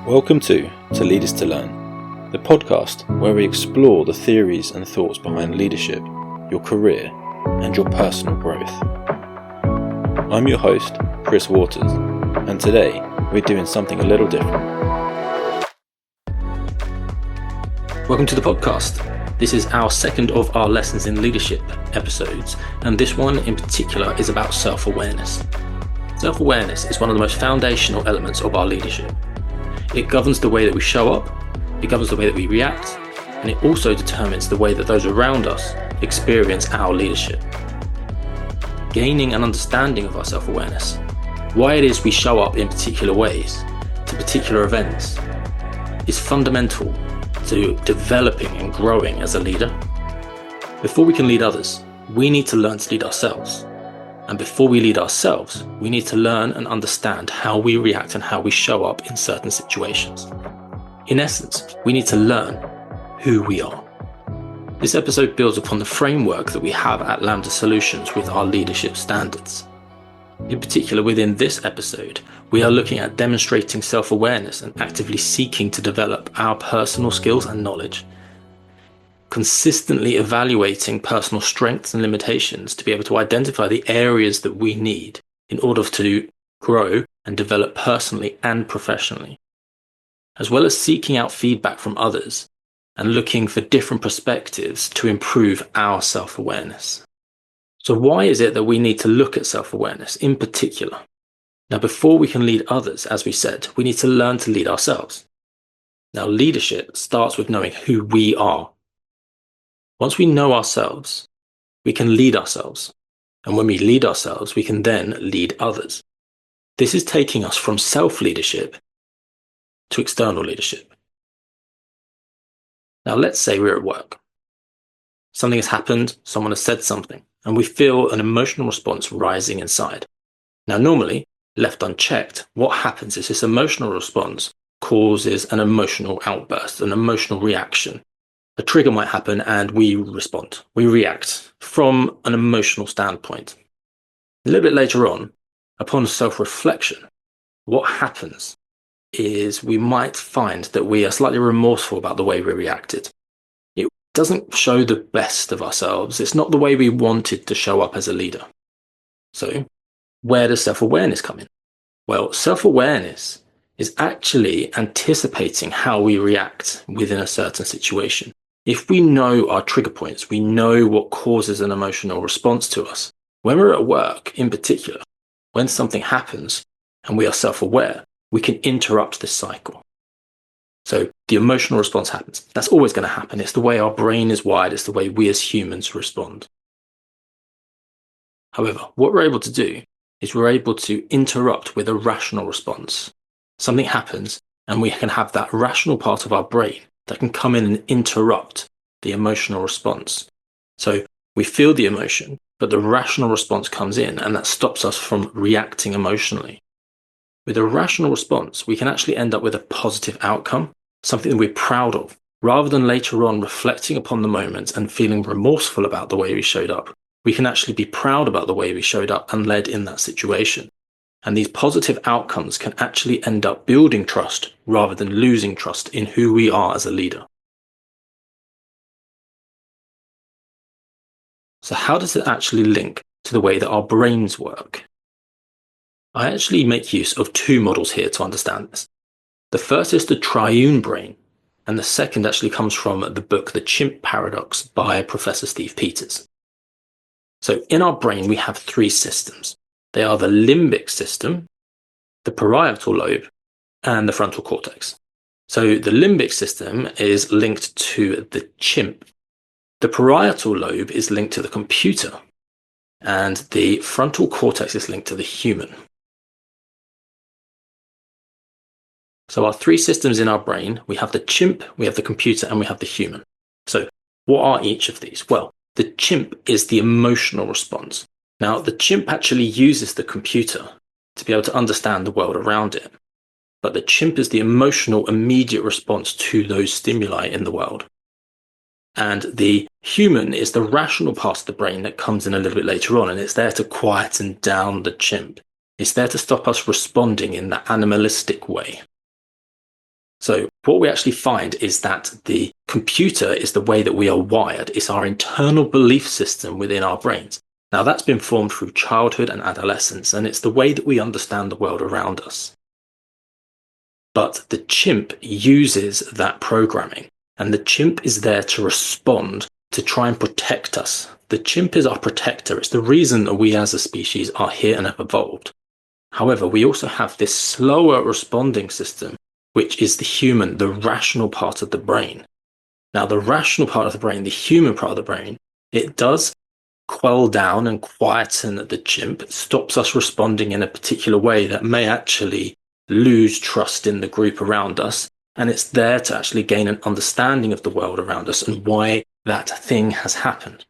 Welcome to Lead is to Learn, the podcast where we explore the theories and thoughts behind leadership, your career, and your personal growth. I'm your host, Chris Waters, and today we're doing something a little different. Welcome to the podcast. This is our second of our Lessons in Leadership episodes, and this one in particular is about self-awareness. Self-awareness is one of the most foundational elements of our leadership. It governs the way that we show up, it governs the way that we react, and it also determines the way that those around us experience our leadership. Gaining an understanding of our self-awareness, why it is we show up in particular ways to particular events, is fundamental to developing and growing as a leader. Before we can lead others, we need to learn to lead ourselves. And before we lead ourselves, we need to learn and understand how we react and how we show up in certain situations. In essence, we need to learn who we are. This episode builds upon the framework that we have at Lambda Solutions with our leadership standards. In particular, within this episode, we are looking at demonstrating self-awareness and actively seeking to develop our personal skills and knowledge. Consistently evaluating personal strengths and limitations to be able to identify the areas that we need in order to grow and develop personally and professionally, as well as seeking out feedback from others and looking for different perspectives to improve our self-awareness. So why is it that we need to look at self-awareness in particular? Now, before we can lead others, as we said, we need to learn to lead ourselves. Now, leadership starts with knowing who we are. Once we know ourselves, we can lead ourselves. And when we lead ourselves, we can then lead others. This is taking us from self-leadership to external leadership. Now, let's say we're at work. Something has happened, someone has said something, and we feel an emotional response rising inside. Now, normally, left unchecked, what happens is this emotional response causes an emotional outburst, an emotional reaction. A trigger might happen and we respond. We react from an emotional standpoint. A little bit later on, upon self-reflection, what happens is we might find that we are slightly remorseful about the way we reacted. It doesn't show the best of ourselves. It's not the way we wanted to show up as a leader. So, where does self-awareness come in? Well, self-awareness is actually anticipating how we react within a certain situation. If we know our trigger points, we know what causes an emotional response to us. When we're at work, in particular, when something happens and we are self-aware, we can interrupt this cycle. So the emotional response happens. That's always going to happen. It's the way our brain is wired. It's the way we as humans respond. However, what we're able to do is we're able to interrupt with a rational response. Something happens and we can have that rational part of our brain that can come in and interrupt the emotional response. So we feel the emotion, but the rational response comes in and that stops us from reacting emotionally. With a rational response, we can actually end up with a positive outcome, something that we're proud of, rather than later on reflecting upon the moment and feeling remorseful about the way we showed up. We can actually be proud about the way we showed up and led in that situation. And these positive outcomes can actually end up building trust rather than losing trust in who we are as a leader. So how does it actually link to the way that our brains work? I actually make use of two models here to understand this. The first is the triune brain, and the second actually comes from the book The Chimp Paradox by Professor Steve Peters. So in our brain, we have three systems. They are the limbic system, the parietal lobe, and the frontal cortex. So the limbic system is linked to the chimp. The parietal lobe is linked to the computer, and the frontal cortex is linked to the human. So our three systems in our brain, we have the chimp, we have the computer, and we have the human. So what are each of these? Well, the chimp is the emotional response. Now, the chimp actually uses the computer to be able to understand the world around it. But the chimp is the emotional, immediate response to those stimuli in the world. And the human is the rational part of the brain that comes in a little bit later on, and it's there to quieten down the chimp. It's there to stop us responding in that animalistic way. So what we actually find is that the computer is the way that we are wired. It's our internal belief system within our brains. Now that's been formed through childhood and adolescence, and it's the way that we understand the world around us. But the chimp uses that programming, and the chimp is there to respond, to try and protect us. The chimp is our protector. It's the reason that we as a species are here and have evolved. However, we also have this slower responding system, which is the human, the rational part of the brain. Now, the rational part of the brain, the human part of the brain, it does quell down and quieten the chimp. It stops us responding in a particular way that may actually lose trust in the group around us. And it's there to actually gain an understanding of the world around us and why that thing has happened.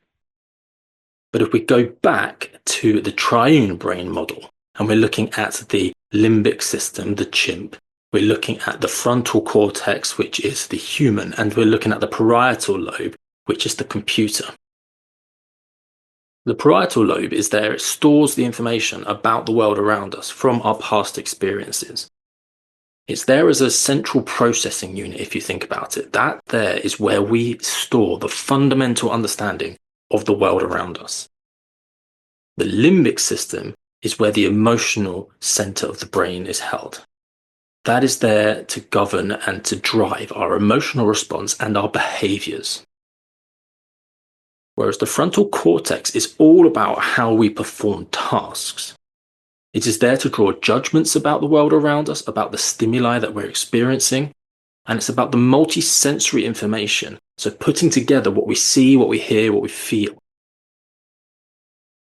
But if we go back to the triune brain model, and we're looking at the limbic system, the chimp, we're looking at the frontal cortex, which is the human, and we're looking at the parietal lobe, which is the computer. The parietal lobe is there. It stores the information about the world around us from our past experiences. It's there as a central processing unit, if you think about it. That there is where we store the fundamental understanding of the world around us. The limbic system is where the emotional center of the brain is held. That is there to govern and to drive our emotional response and our behaviors. Whereas the frontal cortex is all about how we perform tasks. It is there to draw judgments about the world around us, about the stimuli that we're experiencing, and it's about the multi-sensory information, so putting together what we see, what we hear, what we feel.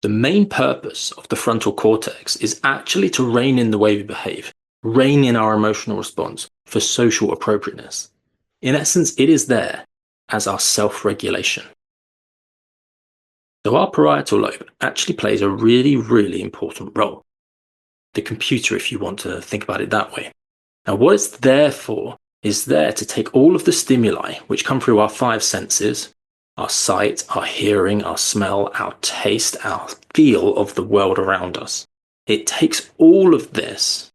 The main purpose of the frontal cortex is actually to rein in the way we behave, rein in our emotional response for social appropriateness. In essence, it is there as our self-regulation. So our parietal lobe actually plays a really, really important role. The computer, if you want to think about it that way. Now, what it's there for is there to take all of the stimuli which come through our five senses, our sight, our hearing, our smell, our taste, our feel of the world around us. It takes all of this,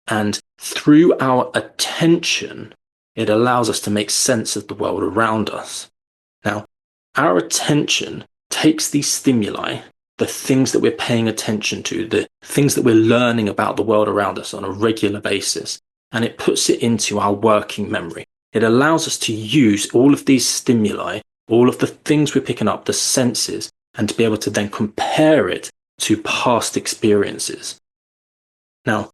and through our attention, it allows us to make sense of the world around us. Now, our attention takes these stimuli, the things that we're paying attention to, the things that we're learning about the world around us on a regular basis, and it puts it into our working memory. It allows us to use all of these stimuli, all of the things we're picking up, the senses, and to be able to then compare it to past experiences. Now,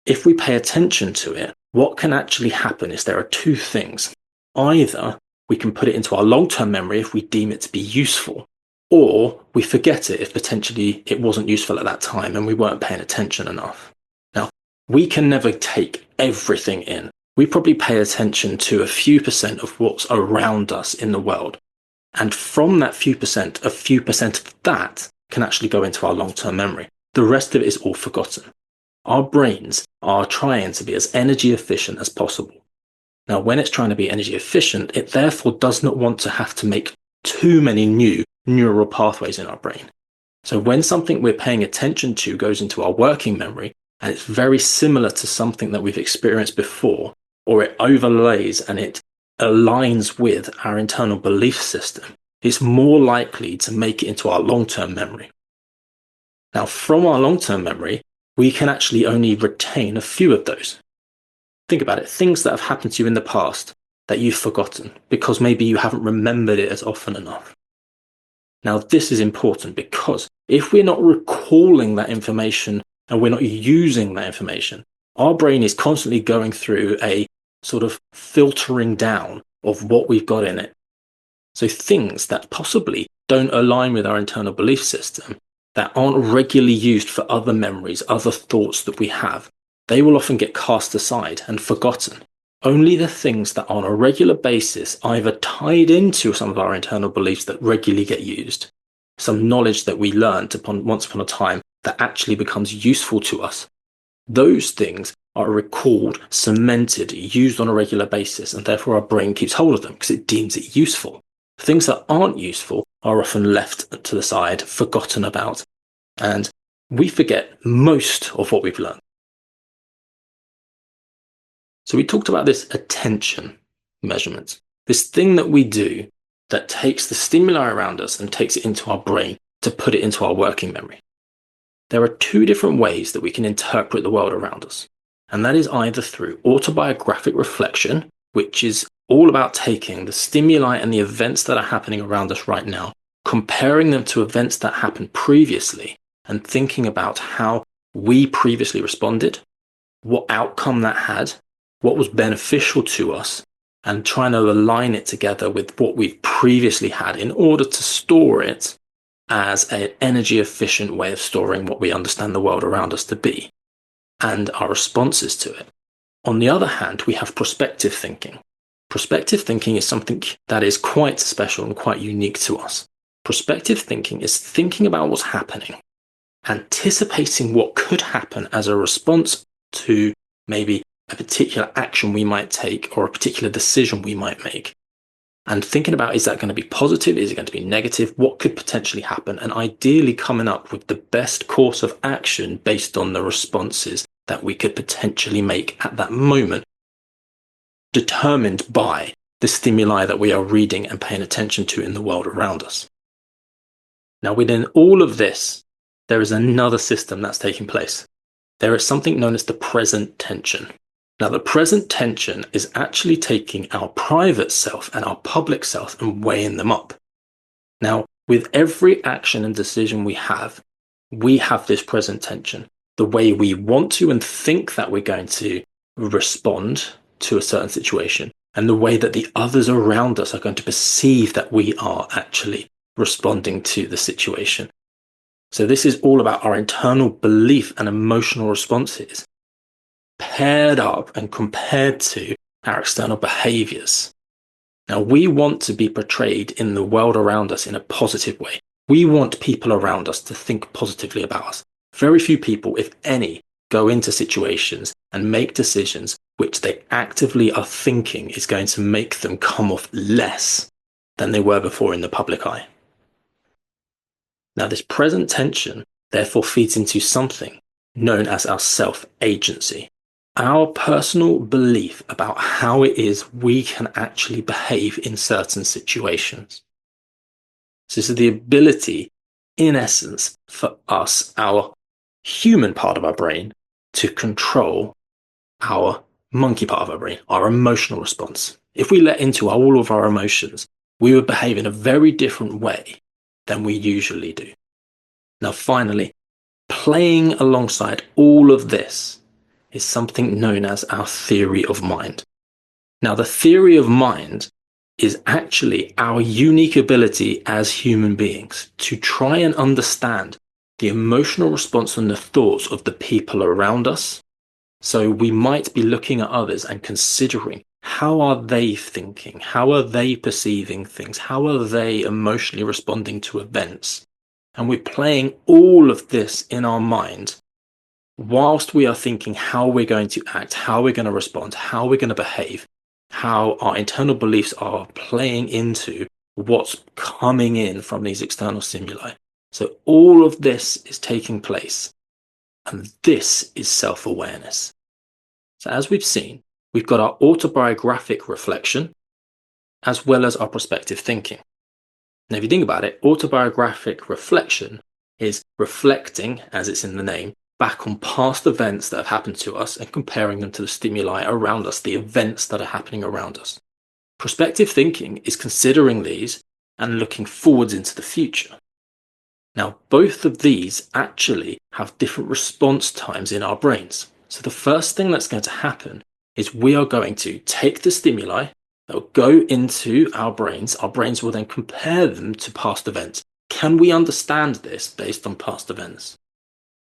if we pay attention to it, what can actually happen is there are two things. Either we can put it into our long-term memory if we deem it to be useful, or we forget it if potentially it wasn't useful at that time and we weren't paying attention enough. Now, we can never take everything in. We probably pay attention to a few percent of what's around us in the world. And from that few percent, a few percent of that can actually go into our long-term memory. The rest of it is all forgotten. Our brains are trying to be as energy efficient as possible. Now, when it's trying to be energy efficient, it therefore does not want to have to make too many new neural pathways in our brain. So when something we're paying attention to goes into our working memory, and it's very similar to something that we've experienced before, or it overlays and it aligns with our internal belief system, it's more likely to make it into our long-term memory. Now, from our long-term memory, we can actually only retain a few of those. Think about it, things that have happened to you in the past that you've forgotten because maybe you haven't remembered it as often enough. Now, this is important because if we're not recalling that information and we're not using that information, our brain is constantly going through a sort of filtering down of what we've got in it. So things that possibly don't align with our internal belief system, that aren't regularly used for other memories, other thoughts that we have, they will often get cast aside and forgotten. Only the things that on a regular basis either tied into some of our internal beliefs that regularly get used, some knowledge that we learned once upon a time that actually becomes useful to us, those things are recalled, cemented, used on a regular basis, and therefore our brain keeps hold of them because it deems it useful. Things that aren't useful are often left to the side, forgotten about, and we forget most of what we've learned. So we talked about this attention measurement, this thing that we do that takes the stimuli around us and takes it into our brain to put it into our working memory. There are two different ways that we can interpret the world around us. And that is either through autobiographic reflection, which is all about taking the stimuli and the events that are happening around us right now, comparing them to events that happened previously, and thinking about how we previously responded, what outcome that had, what was beneficial to us, and trying to align it together with what we've previously had in order to store it as an energy efficient way of storing what we understand the world around us to be and our responses to it. On the other hand, we have prospective thinking. Prospective thinking is something that is quite special and quite unique to us. Prospective thinking is thinking about what's happening, anticipating what could happen as a response to maybe a particular action we might take or a particular decision we might make. And thinking about, is that going to be positive? Is it going to be negative? What could potentially happen? And ideally coming up with the best course of action based on the responses that we could potentially make at that moment, determined by the stimuli that we are reading and paying attention to in the world around us. Now, within all of this, there is another system that's taking place. There is something known as the present tension. Now, the present tension is actually taking our private self and our public self and weighing them up. Now, with every action and decision we have this present tension. The way we want to and think that we're going to respond to a certain situation, and the way that the others around us are going to perceive that we are actually responding to the situation. So this is all about our internal belief and emotional responses paired up and compared to our external behaviors. Now, we want to be portrayed in the world around us in a positive way. We want people around us to think positively about us. Very few people, if any, go into situations and make decisions which they actively are thinking is going to make them come off less than they were before in the public eye. Now, this present tension therefore feeds into something known as our self-agency, our personal belief about how it is we can actually behave in certain situations. So this is the ability, in essence, for us, our human part of our brain, to control our monkey part of our brain, our emotional response. If we let into all of our emotions, we would behave in a very different way than we usually do. Now, finally, playing alongside all of this is something known as our theory of mind. Now, the theory of mind is actually our unique ability as human beings to try and understand the emotional response and the thoughts of the people around us. So we might be looking at others and considering, how are they thinking? How are they perceiving things? How are they emotionally responding to events? And we're playing all of this in our mind whilst we are thinking how we're going to act, how we're going to respond, how we're going to behave, how our internal beliefs are playing into what's coming in from these external stimuli. So all of this is taking place, and this is self-awareness. So as we've seen, we've got our autobiographic reflection as well as our prospective thinking. Now, if you think about it, autobiographic reflection is reflecting, as it's in the name, back on past events that have happened to us and comparing them to the stimuli around us, the events that are happening around us. Prospective thinking is considering these and looking forwards into the future. Now, both of these actually have different response times in our brains. So the first thing that's going to happen is we are going to take the stimuli that will go into our brains. Our brains will then compare them to past events. Can we understand this based on past events?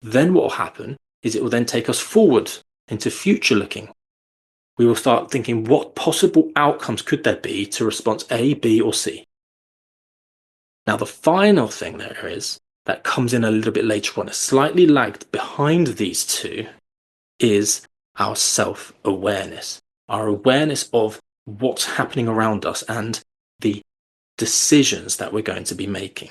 Then what will happen is it will then take us forward into future looking. We will start thinking, what possible outcomes could there be to response A, B, or C? Now, the final thing there is that comes in a little bit later on, slightly lagged behind these two, is our self-awareness, our awareness of what's happening around us and the decisions that we're going to be making.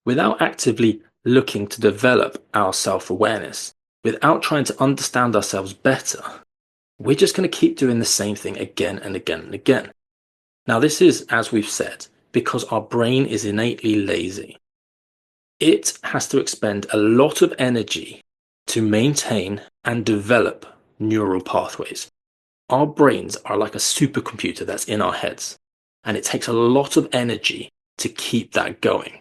Without actively looking to develop our self-awareness, without trying to understand ourselves better, we're just going to keep doing the same thing again and again and again. Now, this is, as we've said, because our brain is innately lazy. It has to expend a lot of energy to maintain and develop neural pathways. Our brains are like a supercomputer that's in our heads, and it takes a lot of energy to keep that going.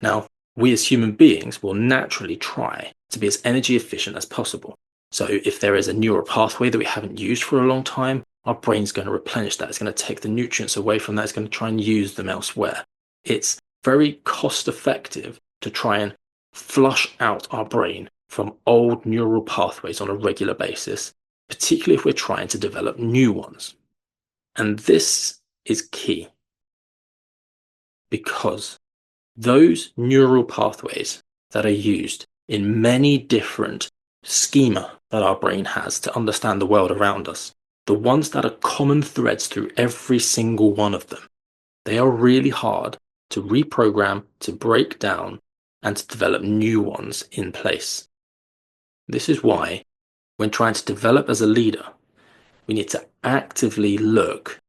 Now, we as human beings will naturally try to be as energy efficient as possible. So if there is a neural pathway that we haven't used for a long time, our brain's going to replenish that. It's going to take the nutrients away from that. It's going to try and use them elsewhere. It's very cost effective to try and flush out our brain from old neural pathways on a regular basis, particularly if we're trying to develop new ones. And this is key, because those neural pathways that are used in many different schema that our brain has to understand the world around us, the ones that are common threads through every single one of them, they are really hard to reprogram, to break down, and to develop new ones in place. This is why, when trying to develop as a leader, we need to actively look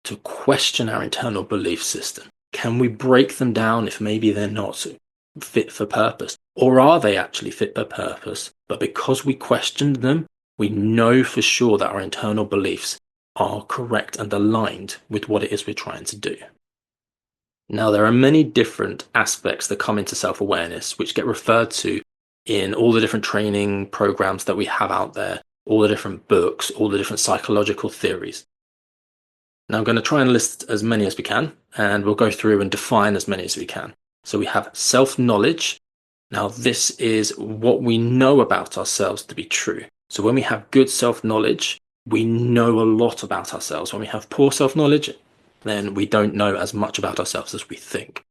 to question our internal belief system. Can we break them down if maybe they're not fit for purpose? Or are they actually fit for purpose? But because we questioned them, we know for sure that our internal beliefs are correct and aligned with what it is we're trying to do. Now, there are many different aspects that come into self-awareness, which get referred to in all the different training programs that we have out there, all the different books, all the different psychological theories. Now, I'm going to try and list as many as we can, and we'll go through and define as many as we can. So we have self-knowledge. Now, this is what we know about ourselves to be true. So when we have good self-knowledge, we know a lot about ourselves. When we have poor self-knowledge, then we don't know as much about ourselves as we think.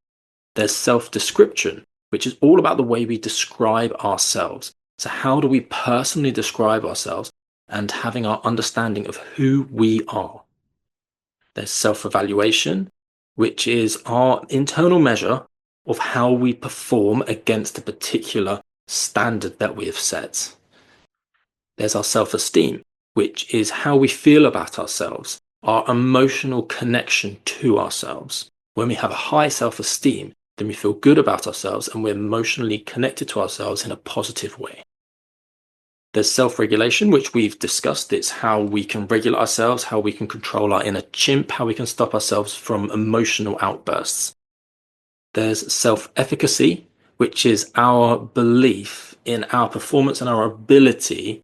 There's self-description, which is all about the way we describe ourselves. So how do we personally describe ourselves and having our understanding of who we are? There's self-evaluation, which is our internal measure of how we perform against a particular standard that we have set. There's our self-esteem, which is how we feel about ourselves, our emotional connection to ourselves. When we have a high self-esteem, then we feel good about ourselves and we're emotionally connected to ourselves in a positive way. There's self-regulation, which we've discussed. It's how we can regulate ourselves, how we can control our inner chimp, how we can stop ourselves from emotional outbursts. There's self-efficacy, which is our belief in our performance and our ability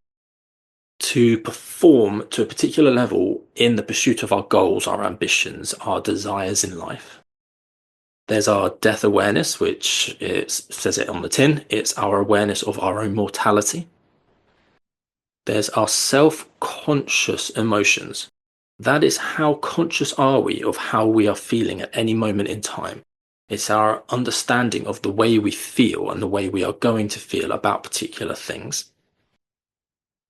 to perform to a particular level in the pursuit of our goals, our ambitions, our desires in life. There's our death awareness, which says it on the tin. It's our awareness of our own mortality. There's our self-conscious emotions. That is, how conscious are we of how we are feeling at any moment in time. It's our understanding of the way we feel and the way we are going to feel about particular things.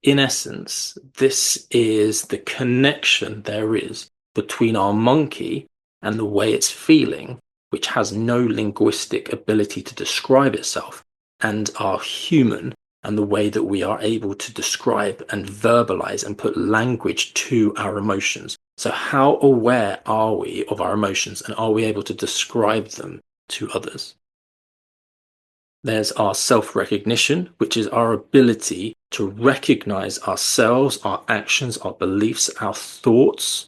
In essence, this is the connection there is between our monkey and the way it's feeling, which has no linguistic ability to describe itself, and our human and the way that we are able to describe and verbalize and put language to our emotions. So how aware are we of our emotions, and are we able to describe them to others? There's our self-recognition, which is our ability to recognize ourselves, our actions, our beliefs, our thoughts,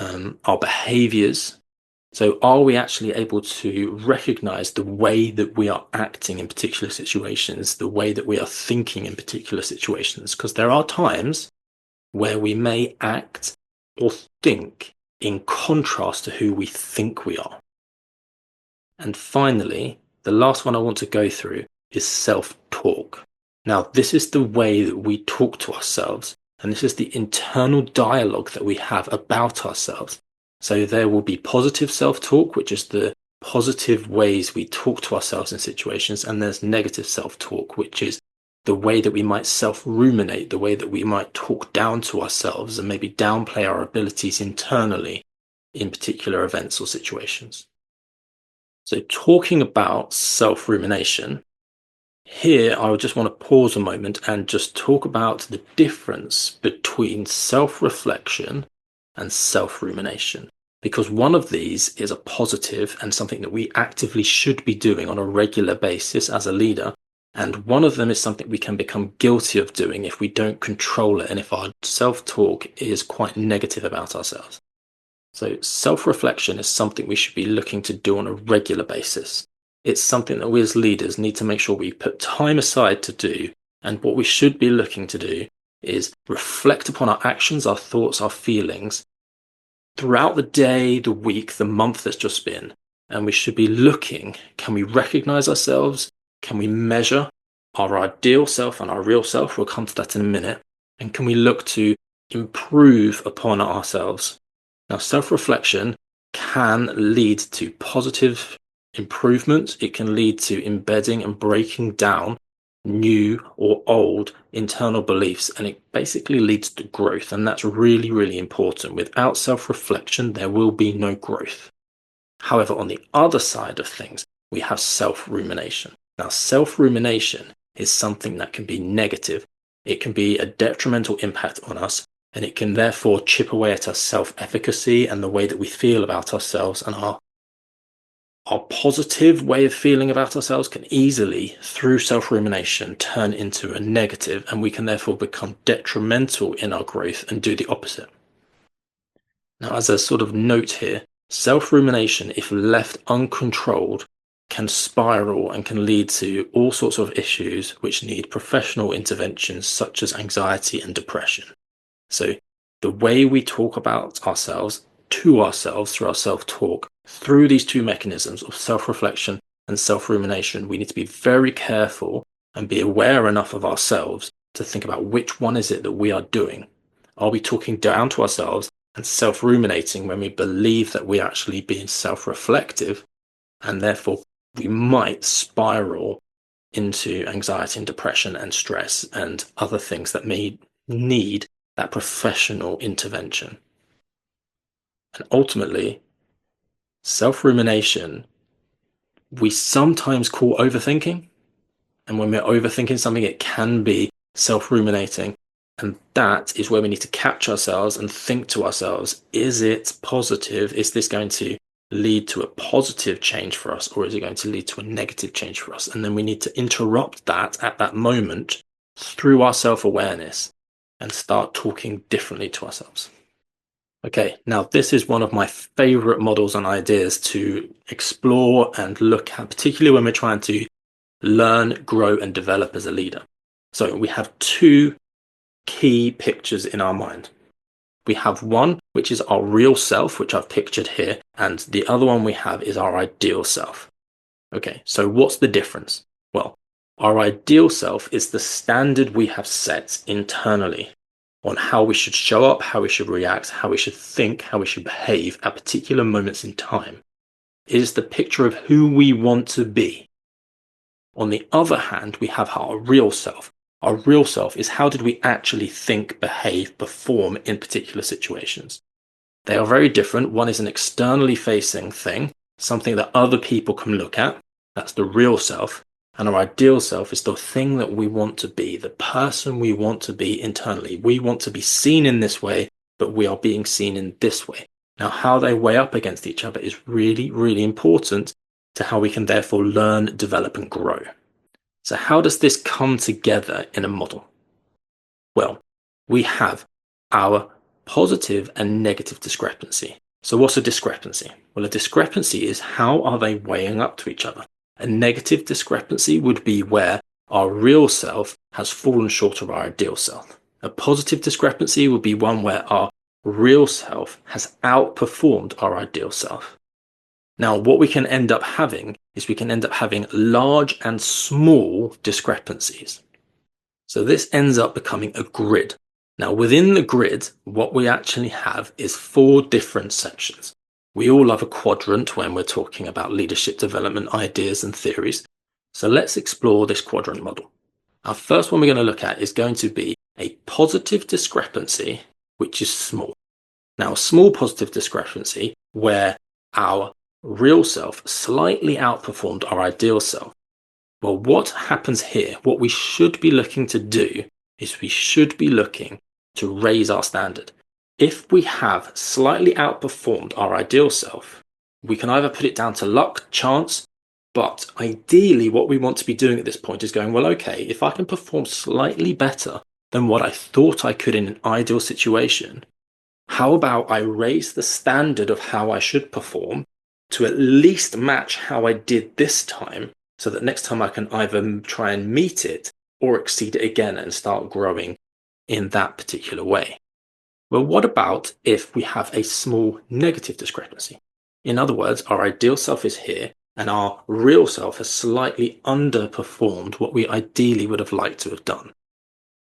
our behaviors. So are we actually able to recognize the way that we are acting in particular situations, the way that we are thinking in particular situations? Because there are times where we may act or think in contrast to who we think we are. And finally, the last one I want to go through is self-talk. Now, this is the way that we talk to ourselves, and this is the internal dialogue that we have about ourselves. So there will be positive self-talk, which is the positive ways we talk to ourselves in situations, and there's negative self-talk, which is the way that we might self-ruminate, the way that we might talk down to ourselves and maybe downplay our abilities internally in particular events or situations. So talking about self-rumination, Here, I would just want to pause a moment and just talk about the difference between self-reflection and self-rumination. Because one of these is a positive and something that we actively should be doing on a regular basis as a leader. And one of them is something we can become guilty of doing if we don't control it and if our self-talk is quite negative about ourselves. So self-reflection is something we should be looking to do on a regular basis. It's something that we as leaders need to make sure we put time aside to do. And what we should be looking to do is reflect upon our actions, our thoughts, our feelings throughout the day, the week, the month that's just been. And we should be looking, can we recognize ourselves? Can we measure our ideal self and our real self? We'll come to that in a minute. And can we look to improve upon ourselves? Now, self-reflection can lead to positive improvements. It can lead to embedding and breaking down new or old internal beliefs, and it basically leads to growth. And that's really, really important. Without self-reflection, there will be no growth. However, on the other side of things, we have self-rumination. Now, self-rumination is something that can be negative. It can be a detrimental impact on us, and it can therefore chip away at our self-efficacy and the way that we feel about ourselves, and our positive way of feeling about ourselves can easily, through self-rumination, turn into a negative, and we can therefore become detrimental in our growth and do the opposite. Now, as a sort of note here, self-rumination, if left uncontrolled, can spiral and can lead to all sorts of issues which need professional interventions such as anxiety and depression. So the way we talk about ourselves to ourselves through our self-talk, through these two mechanisms of self-reflection and self-rumination, we need to be very careful and be aware enough of ourselves to think about which one is it that we are doing. Are we talking down to ourselves and self-ruminating when we believe that we're actually being self-reflective, and therefore we might spiral into anxiety and depression and stress and other things that may need that professional intervention. And ultimately, self-rumination, we sometimes call overthinking. And when we're overthinking something, it can be self-ruminating. And that is where we need to catch ourselves and think to ourselves, is it positive? Is this going to lead to a positive change for us, or is it going to lead to a negative change for us? And then we need to interrupt that at that moment through our self-awareness and start talking differently to ourselves. Okay, now this is one of my favorite models and ideas to explore and look at, particularly when we're trying to learn, grow, and develop as a leader. So we have two key pictures in our mind. We have one, which is our real self, which I've pictured here, and the other one we have is our ideal self. Okay, so what's the difference? Well, our ideal self is the standard we have set internally on how we should show up, how we should react, how we should think, how we should behave at particular moments in time. It is the picture of who we want to be. On the other hand, we have our real self. Our real self is how did we actually think, behave, perform in particular situations. They are very different. One is an externally facing thing, something that other people can look at. That's the real self. And our ideal self is the thing that we want to be, the person we want to be internally. We want to be seen in this way, but we are being seen in this way. Now, how they weigh up against each other is really, really important to how we can therefore learn, develop, and grow. So how does this come together in a model? Well, we have our positive and negative discrepancy. So what's a discrepancy? Well, a discrepancy is how are they weighing up to each other? A negative discrepancy would be where our real self has fallen short of our ideal self. A positive discrepancy would be one where our real self has outperformed our ideal self. Now, what we can end up having is we can end up having large and small discrepancies. So this ends up becoming a grid. Now, within the grid, what we actually have is 4 different sections. We all love a quadrant when we're talking about leadership development ideas and theories. So let's explore this quadrant model. Our first one we're going to look at is going to be a positive discrepancy, which is small. Now, a small positive discrepancy where our real self slightly outperformed our ideal self. Well, what happens here, what we should be looking to do is we should be looking to raise our standard. If we have slightly outperformed our ideal self, we can either put it down to luck, chance, but ideally what we want to be doing at this point is going, well, okay, if I can perform slightly better than what I thought I could in an ideal situation, how about I raise the standard of how I should perform to at least match how I did this time, so that next time I can either try and meet it or exceed it again and start growing in that particular way. Well, what about if we have a small negative discrepancy? In other words, our ideal self is here and our real self has slightly underperformed what we ideally would have liked to have done.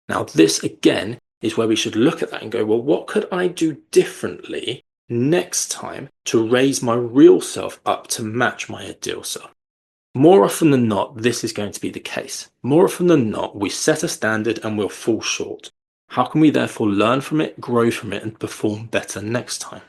Now, this again is where we should look at that and go, well, what could I do differently next time to raise my real self up to match my ideal self? More often than not, this is going to be the case. More often than not, we set a standard and we'll fall short. How can we therefore learn from it, grow from it, and perform better next time?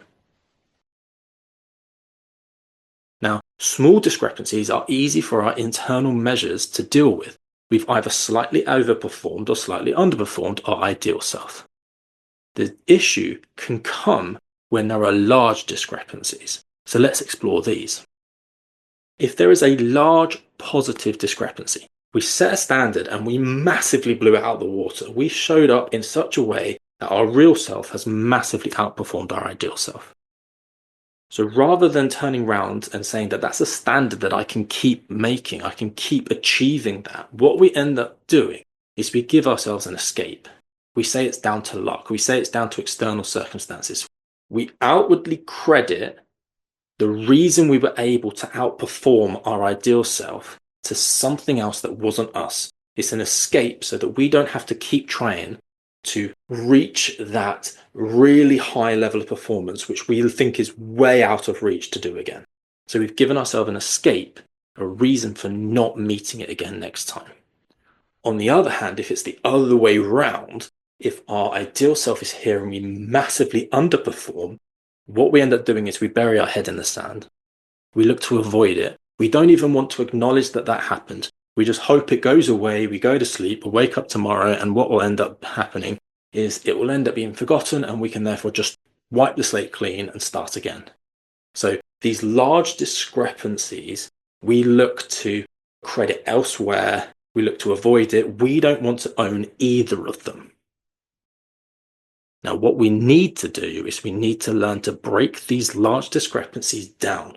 Now, small discrepancies are easy for our internal measures to deal with. We've either slightly overperformed or slightly underperformed our ideal self. The issue can come when there are large discrepancies. So let's explore these. If there is a large positive discrepancy, we set a standard and we massively blew it out of the water. We showed up in such a way that our real self has massively outperformed our ideal self. So rather than turning around and saying that that's a standard that I can keep making, I can keep achieving that, what we end up doing is we give ourselves an escape. We say it's down to luck. We say it's down to external circumstances. We outwardly credit the reason we were able to outperform our ideal self to something else that wasn't us. It's an escape so that we don't have to keep trying to reach that really high level of performance, which we think is way out of reach to do again. So we've given ourselves an escape, a reason for not meeting it again next time. On the other hand, if it's the other way round, if our ideal self is here and we massively underperform, what we end up doing is we bury our head in the sand. We look to avoid it. We don't even want to acknowledge that that happened. We just hope it goes away. We go to sleep, we wake up tomorrow, and what will end up happening is it will end up being forgotten, and we can therefore just wipe the slate clean and start again. So these large discrepancies, we look to credit elsewhere. We look to avoid it. We don't want to own either of them. Now, what we need to do is we need to learn to break these large discrepancies down.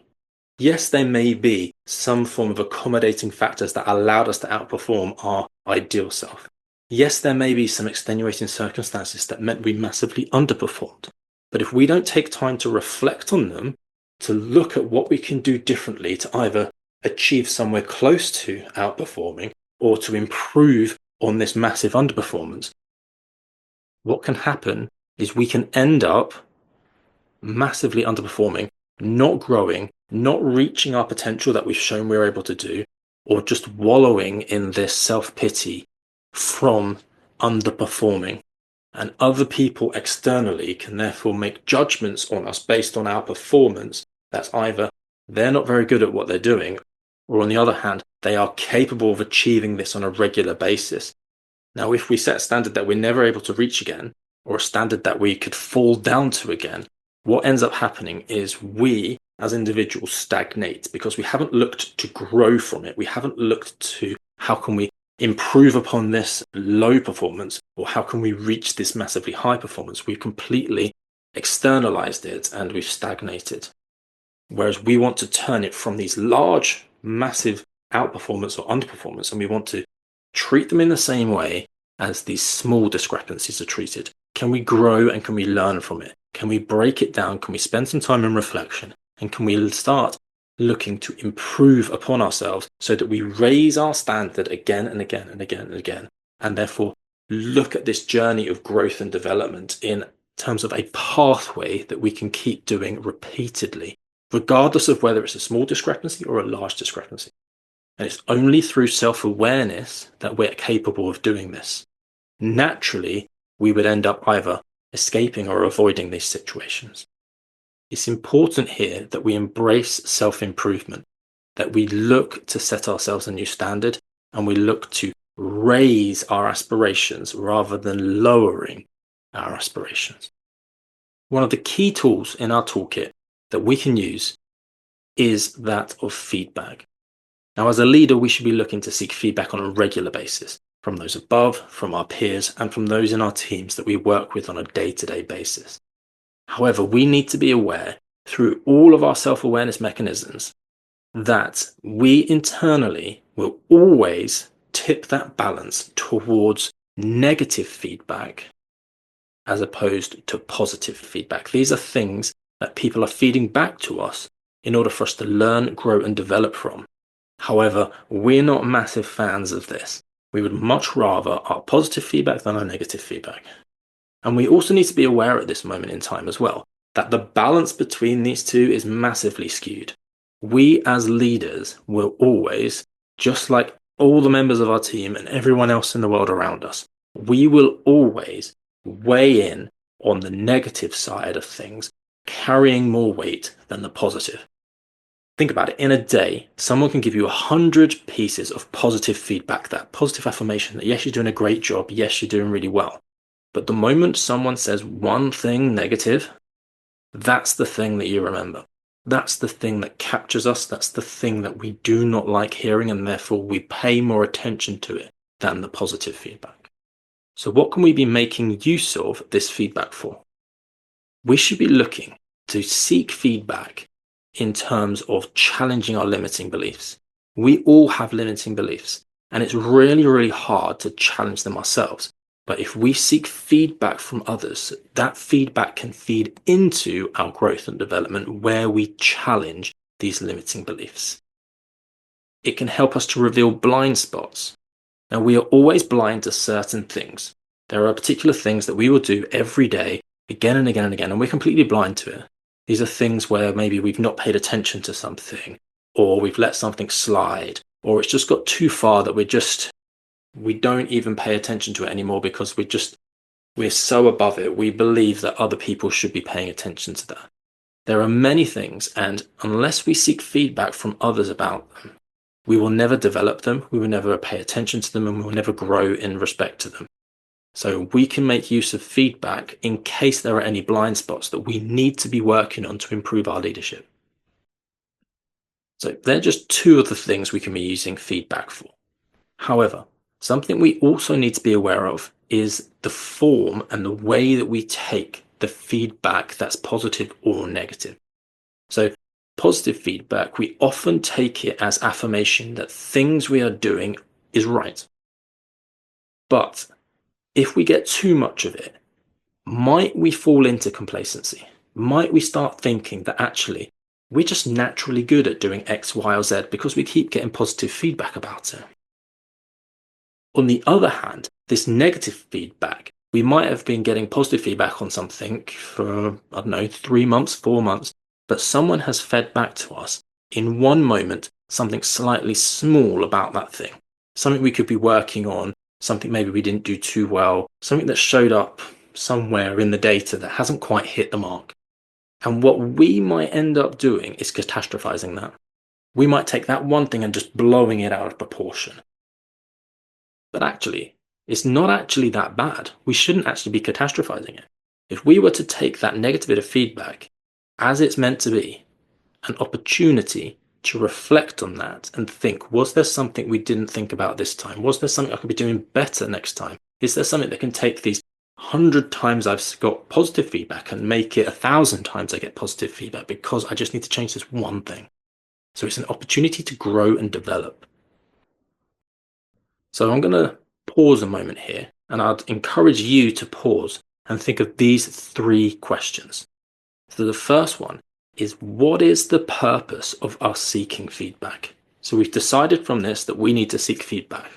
Yes, there may be some form of accommodating factors that allowed us to outperform our ideal self. Yes, there may be some extenuating circumstances that meant we massively underperformed. But if we don't take time to reflect on them, to look at what we can do differently to either achieve somewhere close to outperforming or to improve on this massive underperformance, what can happen is we can end up massively underperforming, not growing, not reaching our potential that we've shown we're able to do, or just wallowing in this self-pity from underperforming. And other people externally can therefore make judgments on us based on our performance that's either they're not very good at what they're doing, or on the other hand, they are capable of achieving this on a regular basis. Now, if we set a standard that we're never able to reach again, or a standard that we could fall down to again, what ends up happening is we, as individuals, stagnate because we haven't looked to grow from it. We haven't looked to how can we improve upon this low performance, or how can we reach this massively high performance. We've completely externalized it and we've stagnated. Whereas we want to turn it from these large, massive outperformance or underperformance, and we want to treat them in the same way as these small discrepancies are treated. Can we grow and can we learn from it? Can we break it down? Can we spend some time in reflection? And can we start looking to improve upon ourselves so that we raise our standard again and again and again and again, and therefore look at this journey of growth and development in terms of a pathway that we can keep doing repeatedly, regardless of whether it's a small discrepancy or a large discrepancy. And it's only through self-awareness that we're capable of doing this. Naturally, we would end up either escaping or avoiding these situations. It's important here that we embrace self-improvement, that we look to set ourselves a new standard, and we look to raise our aspirations rather than lowering our aspirations. One of the key tools in our toolkit that we can use is that of feedback. Now, as a leader, we should be looking to seek feedback on a regular basis from those above, from our peers, and from those in our teams that we work with on a day-to-day basis. However, we need to be aware through all of our self-awareness mechanisms that we internally will always tip that balance towards negative feedback as opposed to positive feedback. These are things that people are feeding back to us in order for us to learn, grow, and develop from. However, we're not massive fans of this. We would much rather our positive feedback than our negative feedback. And we also need to be aware at this moment in time as well that the balance between these two is massively skewed. We as leaders will always, just like all the members of our team and everyone else in the world around us, we will always weigh in on the negative side of things, carrying more weight than the positive. Think about it. In a day, someone can give you 100 pieces of positive feedback, that positive affirmation that yes, you're doing a great job, yes, you're doing really well. But the moment someone says one thing negative, that's the thing that you remember. That's the thing that captures us. That's the thing that we do not like hearing, and therefore we pay more attention to it than the positive feedback. So what can we be making use of this feedback for? We should be looking to seek feedback in terms of challenging our limiting beliefs. We all have limiting beliefs, and it's really, really hard to challenge them ourselves. But if we seek feedback from others, that feedback can feed into our growth and development where we challenge these limiting beliefs. It can help us to reveal blind spots. Now, we are always blind to certain things. There are particular things that we will do every day, again and again and again, and we're completely blind to it. These are things where maybe we've not paid attention to something, or we've let something slide, or it's just got too far that we don't even pay attention to it anymore because we're so above it. We believe that other people should be paying attention to that. There are many things, and unless we seek feedback from others about them, we will never develop them, we will never pay attention to them, and we will never grow in respect to them. So we can make use of feedback in case there are any blind spots that we need to be working on to improve our leadership. So they're just two of the things we can be using feedback for. However, something we also need to be aware of is the form and the way that we take the feedback that's positive or negative. So positive feedback, we often take it as affirmation that things we are doing is right. But if we get too much of it, might we fall into complacency? Might we start thinking that actually we're just naturally good at doing X, Y, or Z because we keep getting positive feedback about it? On the other hand, this negative feedback, we might have been getting positive feedback on something for, 3 months, 4 months, but someone has fed back to us in one moment something slightly small about that thing, something we could be working on, something maybe we didn't do too well, something that showed up somewhere in the data that hasn't quite hit the mark. And what we might end up doing is catastrophizing that. We might take that one thing and just blowing it out of proportion. But actually, it's not actually that bad. We shouldn't actually be catastrophizing it. If we were to take that negative bit of feedback as it's meant to be, an opportunity to reflect on that and think, was there something we didn't think about this time? Was there something I could be doing better next time? Is there something that can take these 100 times I've got positive feedback and make it 1,000 times I get positive feedback because I just need to change this one thing? So it's an opportunity to grow and develop. So I'm going to pause a moment here, and I'd encourage you to pause and think of these 3 questions. So the first one is, what is the purpose of us seeking feedback? So we've decided from this that we need to seek feedback.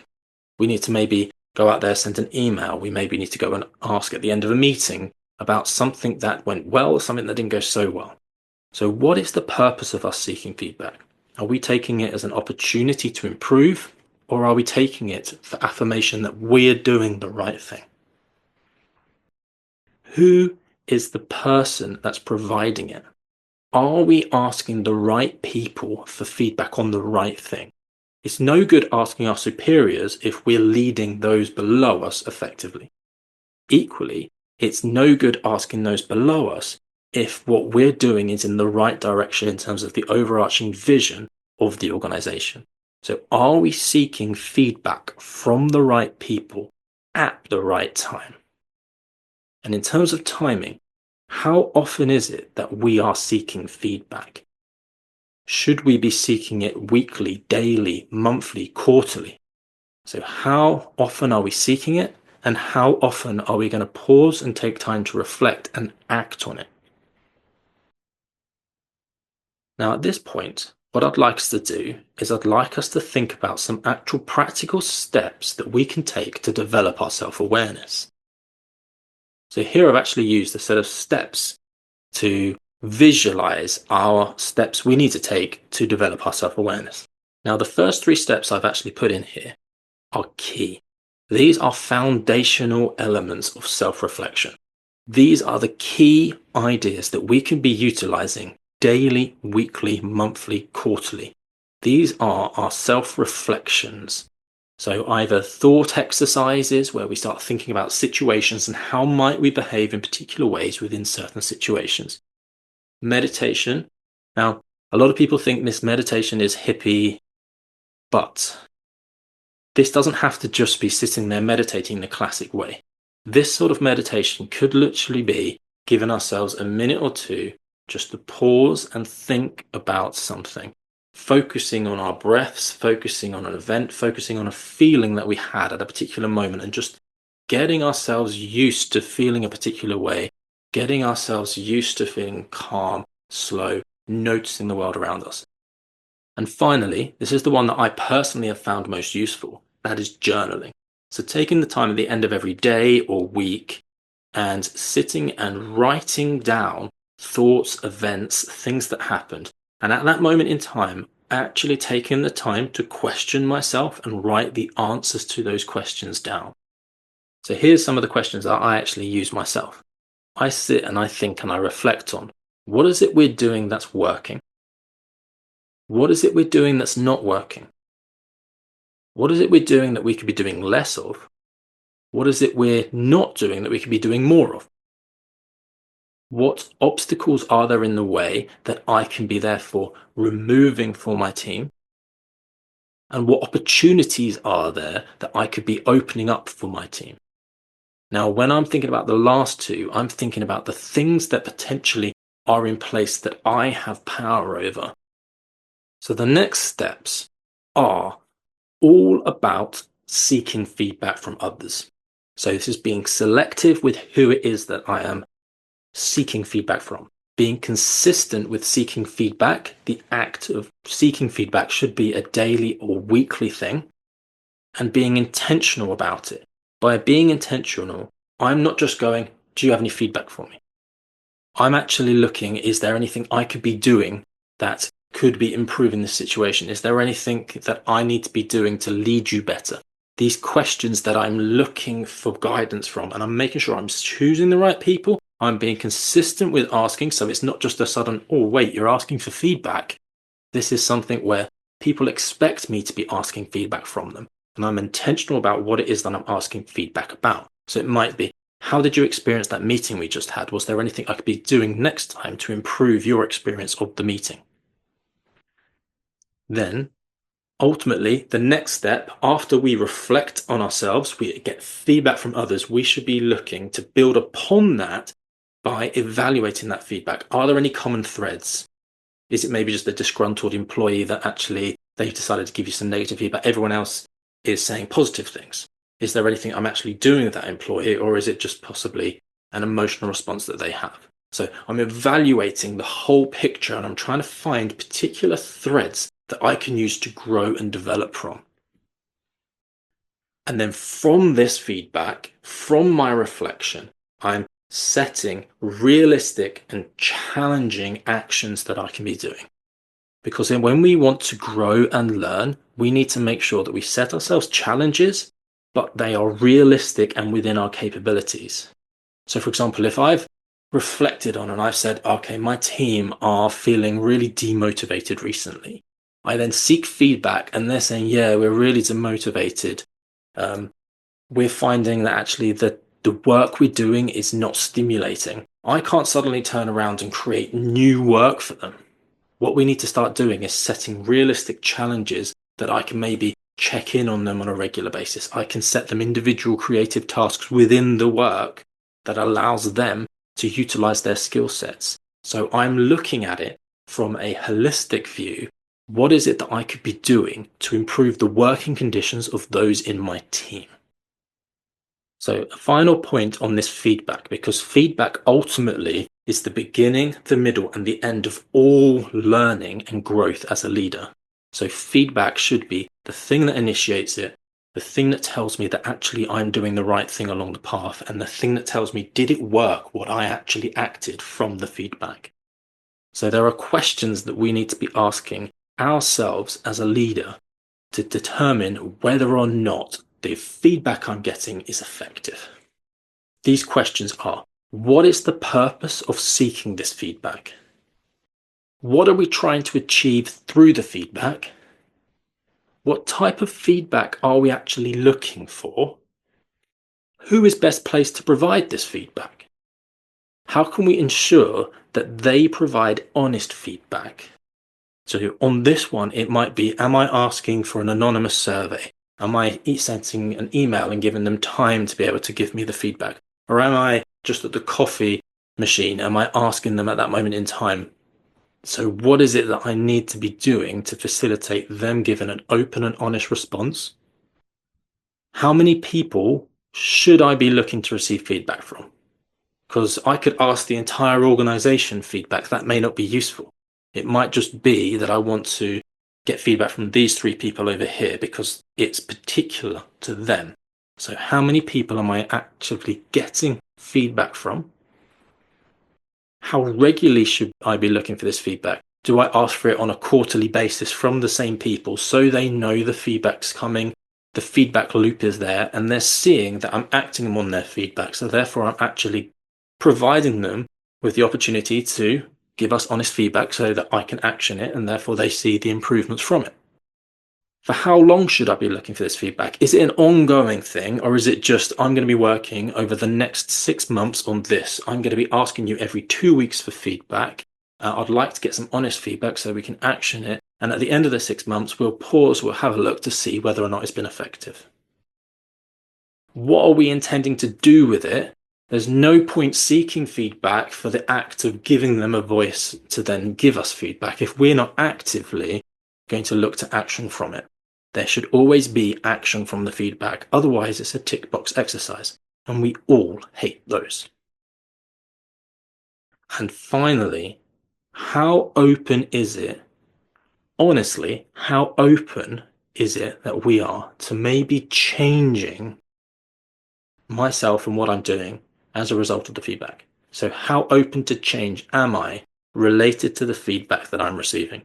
We need to maybe go out there, send an email. We maybe need to go and ask at the end of a meeting about something that went well or something that didn't go so well. So what is the purpose of us seeking feedback? Are we taking it as an opportunity to improve, or are we taking it for affirmation that we're doing the right thing? Who is the person that's providing it? Are we asking the right people for feedback on the right thing? It's no good asking our superiors if we're leading those below us effectively. Equally, it's no good asking those below us if what we're doing is in the right direction in terms of the overarching vision of the organization. So are we seeking feedback from the right people at the right time? And in terms of timing, how often is it that we are seeking feedback? Should we be seeking it weekly, daily, monthly, quarterly? So how often are we seeking it? And how often are we going to pause and take time to reflect and act on it? Now, at this point, what I'd like us to do is I'd like us to think about some actual practical steps that we can take to develop our self-awareness. So here I've actually used a set of steps to visualize our steps we need to take to develop our self-awareness. Now, the first 3 steps I've actually put in here are key. These are foundational elements of self-reflection. These are the key ideas that we can be utilizing daily, weekly, monthly, quarterly. These are our self-reflections. So either thought exercises where we start thinking about situations and how might we behave in particular ways within certain situations. Meditation. Now, a lot of people think this meditation is hippie, but this doesn't have to just be sitting there meditating the classic way. This sort of meditation could literally be giving ourselves a minute or 2 just to pause and think about something, focusing on our breaths, focusing on an event, focusing on a feeling that we had at a particular moment, and just getting ourselves used to feeling a particular way, getting ourselves used to feeling calm, slow, noticing the world around us. And finally, this is the one that I personally have found most useful. That is journaling. So taking the time at the end of every day or week and sitting and writing down thoughts, events, things that happened. And at that moment in time, actually taking the time to question myself and write the answers to those questions down. So here's some of the questions that I actually use myself. I sit and I think and I reflect on, what is it we're doing that's working? What is it we're doing that's not working? What is it we're doing that we could be doing less of? What is it we're not doing that we could be doing more of? What obstacles are there in the way that I can be therefore removing for my team? And what opportunities are there that I could be opening up for my team? Now, when I'm thinking about the last 2, I'm thinking about the things that potentially are in place that I have power over. So the next steps are all about seeking feedback from others. So this is being selective with who it is that I am seeking feedback from. Being consistent with seeking feedback. The act of seeking feedback should be a daily or weekly thing, and being intentional about it. By being intentional, I'm not just going, do you have any feedback for me? I'm actually looking, is there anything I could be doing that could be improving the situation? Is there anything that I need to be doing to lead you better? These questions that I'm looking for guidance from, and I'm making sure I'm choosing the right people. I'm being consistent with asking, so it's not just a sudden, oh wait, you're asking for feedback. This is something where people expect me to be asking feedback from them, and I'm intentional about what it is that I'm asking feedback about. So it might be, how did you experience that meeting we just had? Was there anything I could be doing next time to improve your experience of the meeting? Then, ultimately, the next step, after we reflect on ourselves, we get feedback from others, we should be looking to build upon that by evaluating that feedback. Are there any common threads? Is it maybe just a disgruntled employee that actually they've decided to give you some negative feedback? Everyone else is saying positive things. Is there anything I'm actually doing with that employee, or is it just possibly an emotional response that they have? So I'm evaluating the whole picture, and I'm trying to find particular threads that I can use to grow and develop from. And then from this feedback, from my reflection, I'm setting realistic and challenging actions that I can be doing. Because then when we want to grow and learn, we need to make sure that we set ourselves challenges, but they are realistic and within our capabilities. So for example, if I've reflected on and I've said, okay, my team are feeling really demotivated recently, I then seek feedback and they're saying, yeah, we're really demotivated. We're finding that actually the work we're doing is not stimulating. I can't suddenly turn around and create new work for them. What we need to start doing is setting realistic challenges that I can maybe check in on them on a regular basis. I can set them individual creative tasks within the work that allows them to utilize their skill sets. So I'm looking at it from a holistic view. What is it that I could be doing to improve the working conditions of those in my team? So a final point on this feedback, because feedback ultimately is the beginning, the middle, and the end of all learning and growth as a leader. So feedback should be the thing that initiates it, the thing that tells me that actually I'm doing the right thing along the path, and the thing that tells me, did it work what I actually acted from the feedback? So there are questions that we need to be asking ourselves as a leader to determine whether or not the feedback I'm getting is effective. These questions are: what is the purpose of seeking this feedback? What are we trying to achieve through the feedback? What type of feedback are we actually looking for? Who is best placed to provide this feedback? How can we ensure that they provide honest feedback? So on this one, it might be, am I asking for an anonymous survey? Am I sending an email and giving them time to be able to give me the feedback? Or am I just at the coffee machine? Am I asking them at that moment in time? So what is it that I need to be doing to facilitate them giving an open and honest response? How many people should I be looking to receive feedback from? Because I could ask the entire organization feedback. That may not be useful. It might just be that I want to get feedback from these 3 people over here because it's particular to them. So how many people am I actively getting feedback from? How regularly should I be looking for this feedback? Do I ask for it on a quarterly basis from the same people so they know the feedback's coming, the feedback loop is there, and they're seeing that I'm acting on their feedback. So therefore I'm actually providing them with the opportunity to give us honest feedback so that I can action it, and therefore they see the improvements from it. For how long should I be looking for this feedback? Is it an ongoing thing, or is it just, I'm going to be working over the next 6 months on this? I'm going to be asking you every 2 weeks for feedback. I'd like to get some honest feedback so we can action it. And at the end of the 6 months, we'll pause, we'll have a look to see whether or not it's been effective. What are we intending to do with it? There's no point seeking feedback for the act of giving them a voice to then give us feedback if we're not actively going to look to action from it. There should always be action from the feedback. Otherwise, it's a tick box exercise, and we all hate those. And finally, how open is it? Honestly, how open is it that we are to maybe changing myself and what I'm doing as a result of the feedback? So how open to change am I related to the feedback that I'm receiving?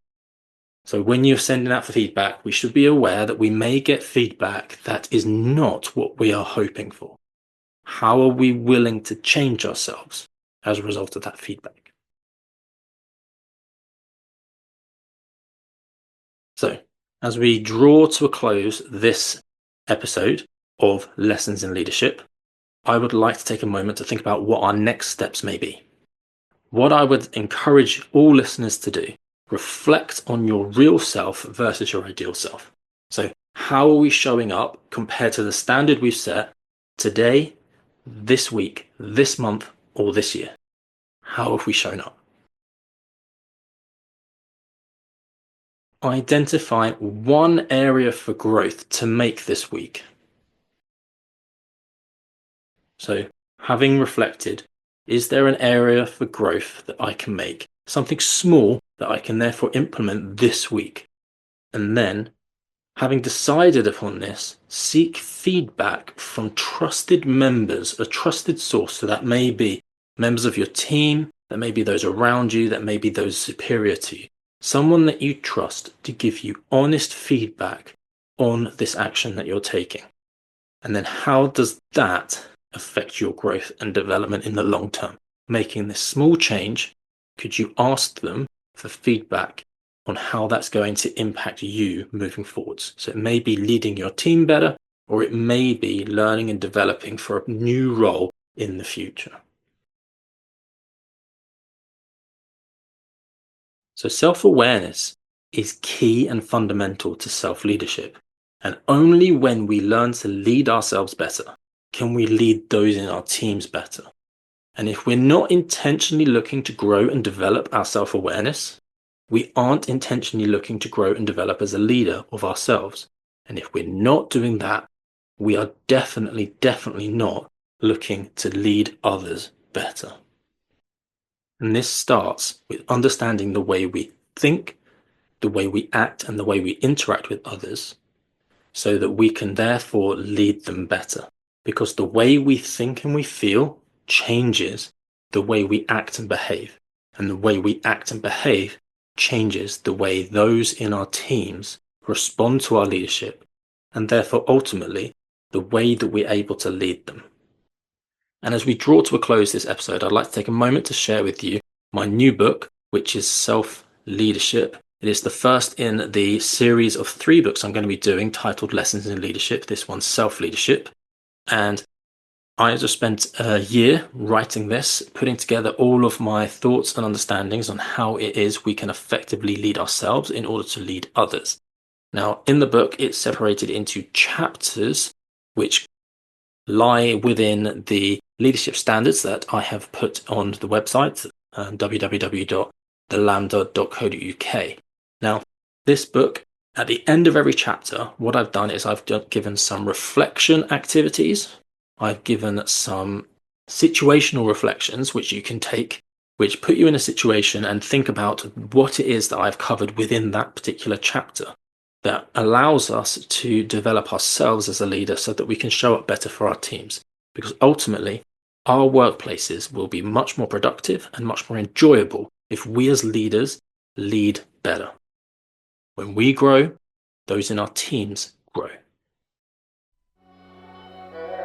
So when you're sending out for feedback, we should be aware that we may get feedback that is not what we are hoping for. How are we willing to change ourselves as a result of that feedback? So as we draw to a close this episode of Lessons in Leadership, I would like to take a moment to think about what our next steps may be. What I would encourage all listeners to do: reflect on your real self versus your ideal self. So how are we showing up compared to the standard we've set today, this week, this month, or this year? How have we shown up? Identify one area for growth to make this week. So having reflected, is there an area for growth that I can make? Something small that I can therefore implement this week. And then, having decided upon this, seek feedback from trusted members, a trusted source. So that may be members of your team, that may be those around you, that may be those superior to you. Someone that you trust to give you honest feedback on this action that you're taking. And then how does that affect your growth and development in the long term? Making this small change, could you ask them for feedback on how that's going to impact you moving forwards. So it may be leading your team better, or it may be learning and developing for a new role in the future. So self-awareness is key and fundamental to self-leadership. And only when we learn to lead ourselves better can we lead those in our teams better. And if we're not intentionally looking to grow and develop our self-awareness, we aren't intentionally looking to grow and develop as a leader of ourselves. And if we're not doing that, we are definitely not looking to lead others better. And this starts with understanding the way we think, the way we act, and the way we interact with others, so that we can therefore lead them better. Because the way we think and we feel changes the way we act and behave. And the way we act and behave changes the way those in our teams respond to our leadership, and therefore ultimately the way that we're able to lead them. And as we draw to a close this episode, I'd like to take a moment to share with you my new book, which is Self-Leadership. It is the first in the series of 3 books I'm going to be doing titled Lessons in Leadership. This one's Self-Leadership. And I just spent a year writing this, putting together all of my thoughts and understandings on how it is we can effectively lead ourselves in order to lead others. Now, in the book, it's separated into chapters which lie within the leadership standards that I have put on the website, www.thelambda.co.uk. Now, this book, at the end of every chapter, what I've done is I've given some reflection activities. I've given some situational reflections, which you can take, which put you in a situation and think about what it is that I've covered within that particular chapter, that allows us to develop ourselves as a leader so that we can show up better for our teams. Because ultimately, our workplaces will be much more productive and much more enjoyable if we as leaders lead better. When we grow, those in our teams grow.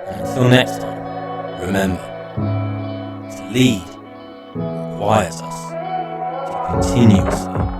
Until next time, remember, to lead requires us to continuously